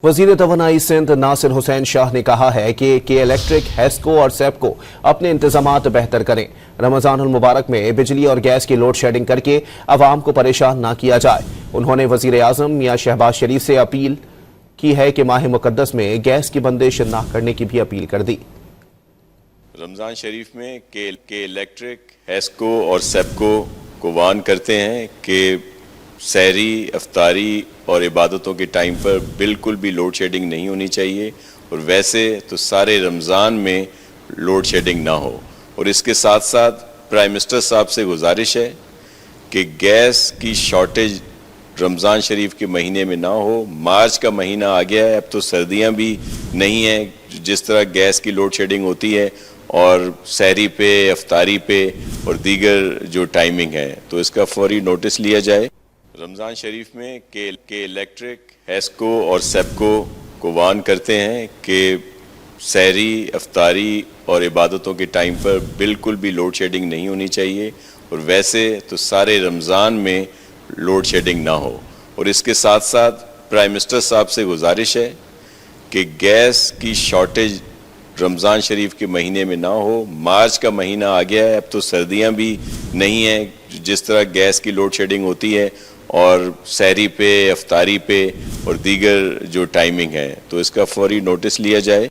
वजीर तवानाई सिंध नासिर हुसैन शाह ने कहा है कि इलेक्ट्रिक, हेस्को और सेप्को अपने इंतजामात बेहतर करें। रमजानुल मुबारक में बिजली और गैस की लोड शेडिंग करके अवाम को परेशान ना किया जाए। उन्होंने वजीर आजम मियां शहबाज शरीफ से अपील की है कि माह मुकद्दस में गैस की बंदिश ना करने की भी अपील कर दी। रमज़ान शरीफ में के इलेक्ट्रिक, हेस्को और सेप्को को वार्न करते हैं कि सहरी, अफ्तारी और इबादतों के टाइम पर बिल्कुल भी लोड शेडिंग नहीं होनी चाहिए, और वैसे तो सारे रमज़ान में लोड शेडिंग ना हो। और इसके साथ साथ प्राइम मिनिस्टर साहब से गुजारिश है कि गैस की शॉर्टेज रमज़ान शरीफ के महीने में ना हो। मार्च का महीना आ गया है, अब तो सर्दियां भी नहीं हैं। जिस तरह गैस की लोड शेडिंग होती है और सहरी पे, अफ्तारी पे और दीगर जो टाइमिंग है, तो इसका फौरी नोटिस लिया जाए। रमज़ान शरीफ में के इलेक्ट्रिक, हेस्को और सेप्को को वार्न करते हैं कि सहरी, अफ्तारी और इबादतों के टाइम पर बिल्कुल भी लोड शेडिंग नहीं होनी चाहिए, और वैसे तो सारे रमज़ान में लोड शेडिंग ना हो। और इसके साथ साथ प्राइम मिनिस्टर साहब से गुजारिश है कि गैस की शॉर्टेज रमज़ान शरीफ के महीने में ना हो। मार्च का महीना आ गया है, अब तो सर्दियां भी नहीं हैं। जिस तरह गैस की लोड शेडिंग होती है और सहरी पे, अफ्तारी पे और दीगर जो टाइमिंग है, तो इसका फौरी नोटिस लिया जाए।